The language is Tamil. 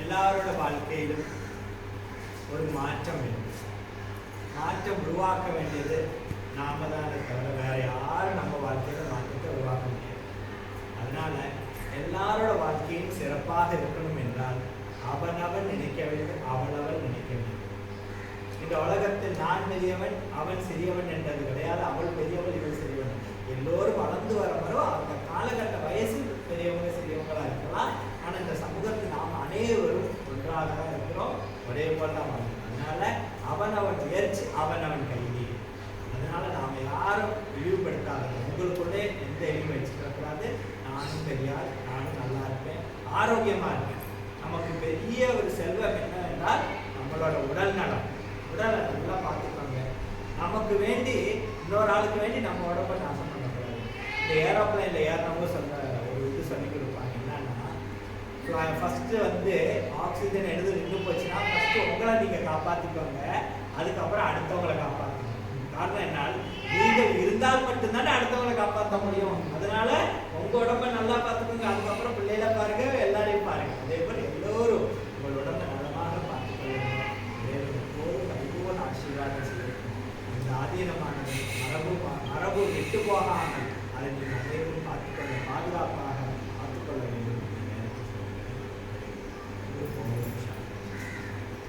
எல்லாரோட வாழ்க்கையிலும் ஒரு மாற்றம் வேண்டும். மாற்றம் உருவாக்க வேண்டியது நாம தான் தவிர வேற யாரும் நம்ம வாழ்க்கையில மாற்றத்தை உருவாக்க முடியாது. அதனால எல்லாரோட வாழ்க்கையும் சிறப்பாக இருக்கணும் என்றால் அவனவன் நினைக்க வேண்டும், அவனவன் நினைக்க வேண்டும். இந்த உலகத்தில் நான் பெரியவன் அவன் சிறியவன் என்றது கிடையாது. அவள் பெரியவள் இவள் சிறியவன். எல்லோரும் வளர்ந்து வர வரும் அந்த காலகட்ட வயசில் பெரியவங்க சிறியவங்களா இருக்கலாம். ஆனால் இந்த சமூகத்தில் நாம் அனைவரும் ஒன்றாக தான் இருக்கிறோம், ஒரே போல தான் வரும். அதனால அவனவன் முயற்சி அவனவன் கைதி. அதனால நாம் யாரும் இழிவுபடுத்தாது. உங்களுக்குள்ளே எந்த இழிவு வச்சுக்கூடாது. நானும் பெரியார், நானும் நல்லா இருப்பேன், ஆரோக்கியமா இருப்பேன். நமக்கு பெரிய ஒரு செல்வம் என்னவென்றால் நம்மளோட உடல் நலம். உடலை நல்லா பார்த்துக்கோங்க. நமக்கு வேண்டி இன்னொரு ஆளுக்கு வேண்டி நம்ம உடம்பை நாசம் பண்ணக்கூடாது. இந்த ஏரோப்ளைன்ல ஏறினவங்க சொல்ற ஒரு இது சொல்லி கொடுப்பாங்க. என்னன்னா, ஃபர்ஸ்ட் ஆக்சிஜன் எடுத்து நின்று போச்சுன்னா ஃபர்ஸ்ட் உங்களை நீங்க காப்பாத்திக்கோங்க, அதுக்கப்புறம் அடுத்தவங்களை காப்பாற்றணும். காரணம் என்னால் நீங்கள் இருந்தால் மட்டும்தானே அடுத்தவங்களை காப்பாற்ற முடியும். அதனால உங்க உடம்பை நல்லா பார்த்துக்கோங்க, அதுக்கப்புறம் பிள்ளைகளை பாருங்க, எல்லாரையும் பாருங்க. அதே போல எல்லோரும் உங்கள் உடம்பை நலமாக பார்த்துக்கொள்ளுங்க. எப்போதும் பரிபூர்ண ஆசீர்வாதம் செய்யணும். இந்த ஆதீனமானது மரபு விட்டு போகாமல் அதை நீங்கள்